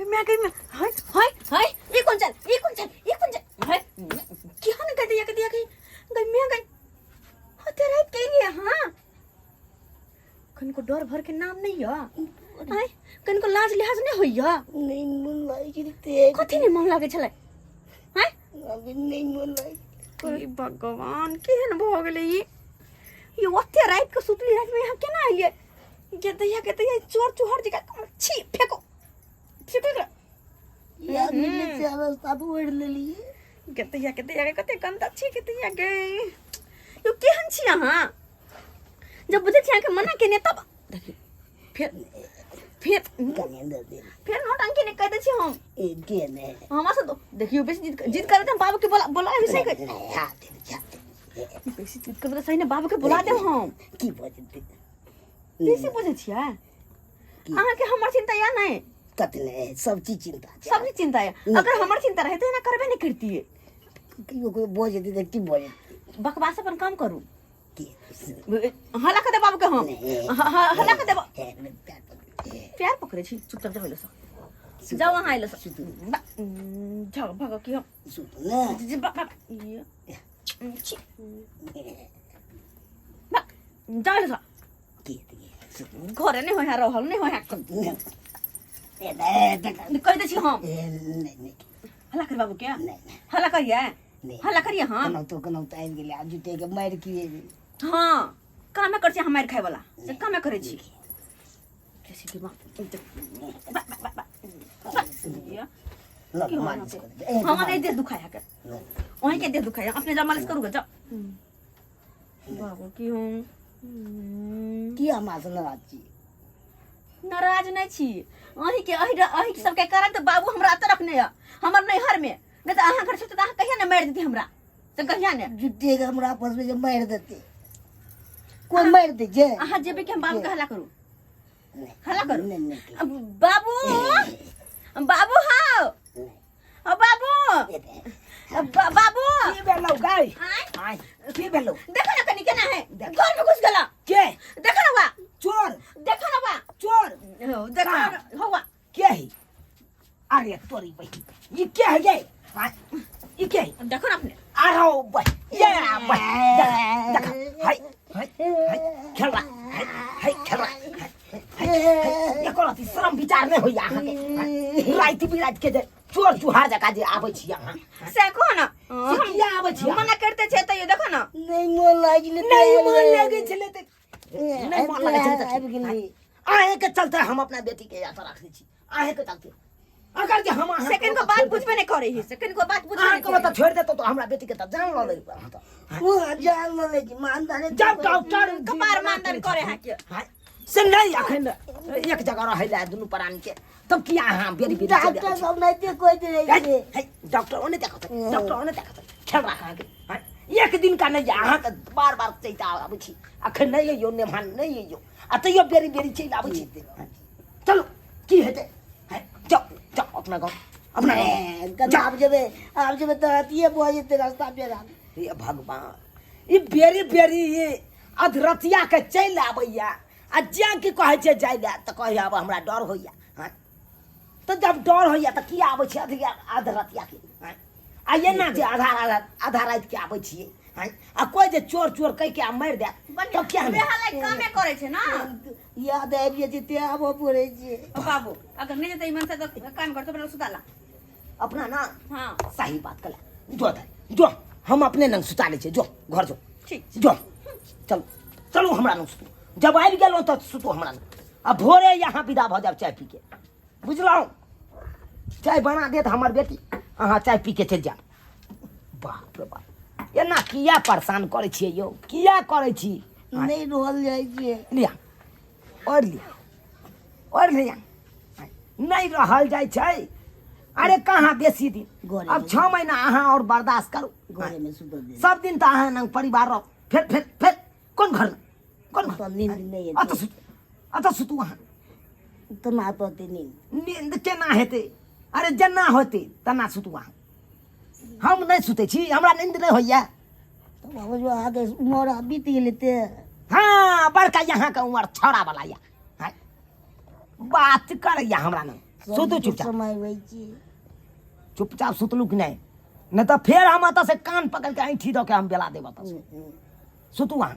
मैं गई मैं हाय हाय हाय ये कौन चल हाय क्या नहीं कर दिया गई मैं गई होते रह के लिए हां कन को डर भर के नाम नहीं है हाय कन को लाज लिहाज नहीं होइया नहीं मन लागे ते कथि नहीं मन लागे छले हाय अभी नहीं मन लागे अरे भगवान केहन भ गेलै ये ओते रात के सुतली रात में यहाँ केना आइले के दैया चोर चुहर जगह छी फेंको यार मिले से अवस्था बढ़ लेली के दैया कते गंदा छी के दैया गे यो केहन छी अहाँ जब बुझे छी के मना केने तब देखियो फिर कनेंदर दे फिर नौटंकी ने कह दे छी हम ए के ने हमरा से तो देखियो बेसी जिद कर दे हम बाबू के बोला विषय के हां दे बेसी जिद कर दे सही ने बाबू के बुला दे हम की बजते बेसी बुझे छियै अहाँ के हमर चिंता या नहीं कतने सब चीज चिंता है अगर हमर चिंता रहे तो ना करबे नहीं करती है कोई बोझ दे की बोझ बकवास अपन काम करू हला के दे बाबू के हम हला के दे प्यार पकड़े छी चुपचाप जाओ लो जाओ वहां आइलो जाओ भागो की हम सुत ना जाओ लो घरे नहीं होया रहल नहीं होया कह दे छी हम हला कर बाबू क्या हला करिए हां कनौ तो आबि गेलै आ जुटे के मार किए हां कामे कर छी हम मार खाय वाला से कामे करे छी कैसे की हम नहीं दे दुखाया कर वहीं के दे दुखाया अपने जा मालिश करूंगा जा बाबू की हूं की हमरा से नाराज नहीं छी अही के सबके कारण तो बाबू हमरा त रखने है हमर नैहर में नहीं तो अहाँ घर से तो अहाँ कहिया न मार देती हमरा तो कहिया ने जुटे के हमरा आपस में मार देते कोई मार दे जे अहाँ जेबे के हम बाबू के हल्ला करू बाबू बाबू हां बाबू बाबू की बेलो गाय आय की बेलो देखो ना कनी केना है घर में घुस गेला के देखो ना बा चोर देखो ना बा चोर देखो ना होवा के है अरे तोरी भाई ये क्या है ये ये क्या है देखो ना अपने आ रहा हूं भाई ये भाई देखो हाय हाय खेल रहा हाय खेल रहा ये कोला ती शरम विचार नहीं होई आहा के रात बिरात के जे चोर चुहार जका जे आबै छी आहा से को ना किया आबै छी मना करते छे त ये देखो ना नहीं मन लागिले नहीं मन लागे छले त नहीं मन लागे छले त आबि गेली आहे के चलते हम अपना बेटी के यात्रा रख दै छी आहे के चलते अगर जे हम सेकंड को बात बुझबे नहीं करे ही सेकंड को बात बुझबे नहीं करे तो छोड़ दे तो हमरा बेटी के त जान ल ले वो जान ल ले जी मानदार जब डॉक्टर कपार मानदार करे है के से नहीं अखन एक जगह रहैला दुनु प्राणी के तब किया हां बेरी बेरी डॉक्टर सब नहीं दे कोई दे है डॉक्टर ओने देखत खेल रहा है एक दिन का नहीं अहाँ के बार-बार चैता आबै छी अखन नहीं यो नेमान नहीं यो आ तइयो बेरी बेरी चैल आबै छी चलो की हेते जाओ अपना गाँव अपना आप जब तरातिए बोझते रास्ता पे ये भगवान ये बेरी बेरी ये अधरतिया के चल आबैया आ जा की कहे छै जाय ला त कहे अब हमरा डर होइया हां तो जब डर होइया त की आबै छै अधरतिया के हां आ ये ना जे आधा रात के आबै छियै हां आ कोई जे चोर कह के मार दे तो क्या बेहालै कामे करे छै ना याद आबि जेते आबो पड़े छै बाबू अगर नहीं जते मन से तो काम करतो बना सुताला अपना ना हां सही बात कला जो हम अपने नंग सुता ले छै जो घर जो ठीक जो चलो हमरा नंग सुतो जब आबि गेलो त सुतो हमरा आ भोरे यहाँ विदा भ जाब चाय पी के बुझलौ चाय बना देत हमर बेटी अहाँ चाय पी के चल जा बाप रे बाप एना किया परेशान करे छियै यो किया करे छी नहीं रोल जाय छियै लिया और लिया नहीं रहल जाय छै अरे कहाँ बेसी दिन अब 6 महीना अहाँ और बर्दाश्त करू घरे में सुतो दे सब दिन त अहाँ नंग परिवार रह फिर कौन घर में कौन नींद नहीं अत सुतू अहाँ तो ना तो नींद केना हेते अरे जना होते तना सुतू अहाँ हम नहीं सुते छी हमरा नींद नहीं होइया तो बाबू जो आगे उम्र बीत गेले ते हां बड़का यहाँ का उम्र छोड़ा वाला या बात कर या हमरा न सुतू चुपचाप समय होइ छी चुपचाप सुतलू कि नहीं नहीं तो फिर हम अत से कान पकड़ के ऐठी दो के हम बेला देब अत से सुतू वहाँ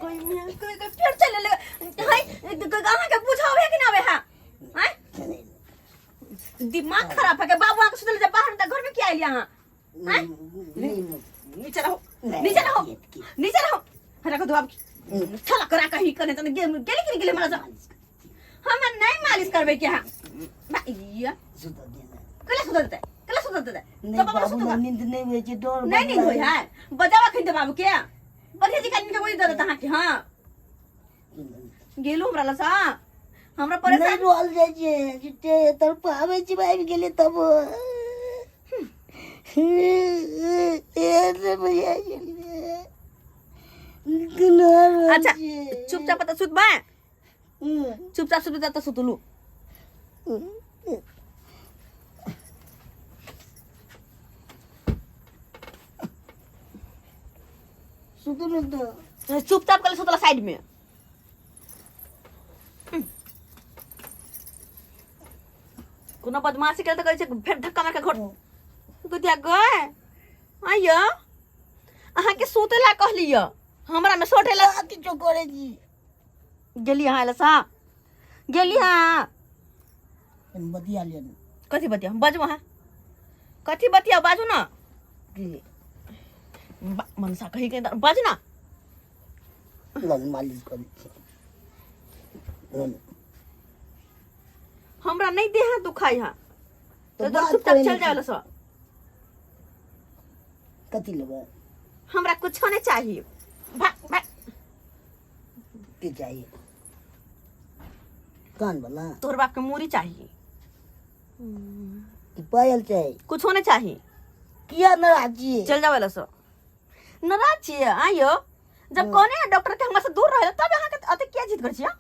कोई मियां कोई फिर चले लगा हाय कहां के पूछावे कि ना वे हां हाय दिमाग खराब है के बाबू आके सुतल जा बाहर त घर में क्या आइल यहां हाय नीचे रहो नीचे रहो नीचे रहो रखो दो अब चला करा कहीं करने तो गेली गेली मला हम नहीं मालिश करबे क्या भैया कला सुतल दे नहीं बाबू नींद नहीं होइ छी डर नहीं नहीं होय है बजावा खिंदे बाबू के बढ़िया जी कान के कोई दे देता कि हां गेलू हमरा लसा हमरा नहीं परेशान रोल जाइ छी जिते तर पावे छी आबि गेले तब ए रे भैया अच्छा चुपचाप त सुत बा चुपचाप सुत त सुतलू सुतल तो चुपचाप कल सुतला साइड में कोनो बदमाशी करे त कहै छै फेर धक्का मार के घर गुदिया गए आइयो अहाँ के सुतेला कहलियो हमरा में सोटेला किछो करे जी गेली अहाँ लसा गेली हां बतिया लेन कथी बतिया बाजू अहाँ कथी बतिया बाजू ना की मनसा कही के बाजू ना लन मालिश करी हमरा नहीं देह दुखाई हां तो बात चुपचाप करे चल नहीं जाओ सो कथी लेबे हमरा कुछ नहीं चाहिए भाग भाग की चाहिए कान वाला तोर बाप के मूरी चाहिए की पायल चाहिए कुछ नहीं चाहिए किया नाराजी चल जाओ सो नाराज छिए आइयो जब कोने डॉक्टर के हमरा से दूर रहे तब यहाँ के अते क्या जिद कर छिया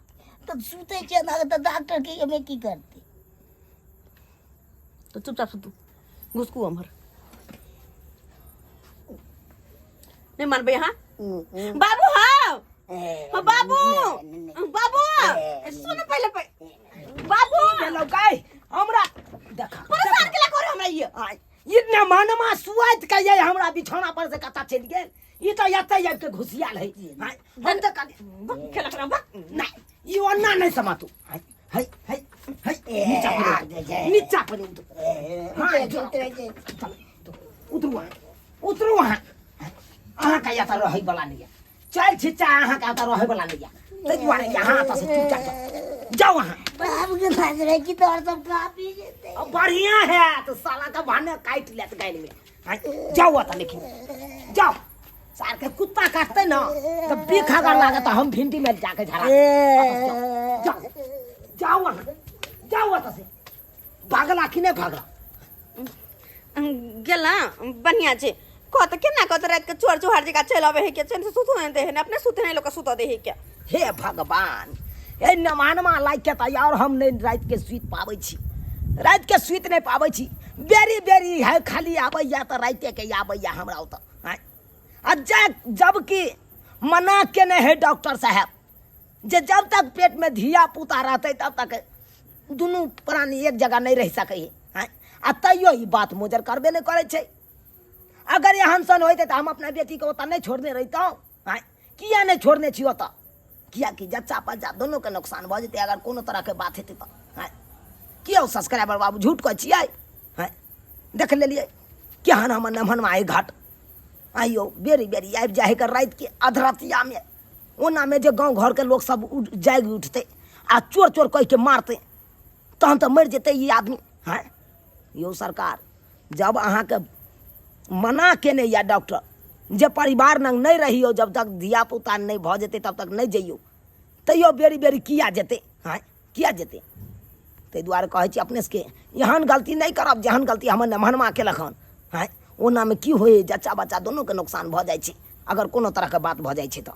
तो सुते छै ना तो डॉक्टर की हमें की करते तो चुपचाप सुतू घुसकू हमर नहीं मानबे यहाँ बाबू हाँ हाँ बाबू बाबू सुन पहले बाबू हेलो गाय हमरा देखा परेशान केला करे हमरा ये इतना मानमा सुआत के ये हमरा बिछौना पर से कता चल गेल ई तो यते आब के घुसियाल है हम तो खेला करा बा नहीं ई ओन्ना नहीं समातू है है है नीचा पर उतर हां उतरू उतरू हां अहाँ का या त रहै वाला नहीं चल छिचा अहाँ का त रहै वाला नहीं ते दुआरे यहां त से चुपचाप जाओ वहां बाबू के पास रह की तो सब काफी जेते अब बढ़िया है तो साला का भाने काट लेत गाय में जाओ त लेकिन जाओ सार के कुत्ता काटते ना तो बीखा कर लागे तो हम भिंडी में जाके झरा जाओ जाओ वहां जाओ त से भागला कि नहीं भागला गेला बढ़िया छे कहत केना कहत रात के चोर चोहार जका चल आवे है के चैन से सुतो दे है अपने सुते नहीं लोग सुत दे है के हे भगवान ए नमानमा लाग के त यार हम नहीं रात के सुत पाबै छी रात के सुत नहीं पाबै छी बेरी बेरी है खाली आबै या त रात के आबै या हमरा उत जब कि मना के नहीं है डॉक्टर साहब जे जब तक पेट में धिया पुता रहते तब तक दोनों प्राणी एक जगह नहीं रह सके है आ तैयो ई बात मोजर करबे नहीं करे छै अगर यहाँ सन होते तो हम अपना बेटी को ओता नहीं छोड़ने रहता किया नहीं छोड़ने छी ओता किया कि जच्चा पच्चा दोनों के नुकसान भ जेते अगर कोनो तरह के बात हेते तो किया सब्सक्राइबर बाबू झूठ कह छियै देख लेलिए केहन हमर नमहन माई घाट आइयो बेरी बेरी आबि जाए कर रात के अधरतिया में ओना में जे गांव घर के लोग सब जाग उठते आ चोर चोर कह के मारते तहन तो मर जेते ये आदमी। हैं यो सरकार जब अहाँ के मना केने या डॉक्टर जे परिवार नंग नहीं रहियो जब तक धिया पुता नहीं भ जेते तब तक नहीं जइयो तैयो बेरी बेरी किया जेते। हैं किया जेते ताहि दुआरे कहै छी अपने सबके एहन गलती नहीं करब जेहन गलती हमर नमहनमा केलक हन। हैं ओना में की होय जच्चा बच्चा दोनों के नुकसान भ जाइ छै अगर कोनो तरह के बात भ जाइ छै तो।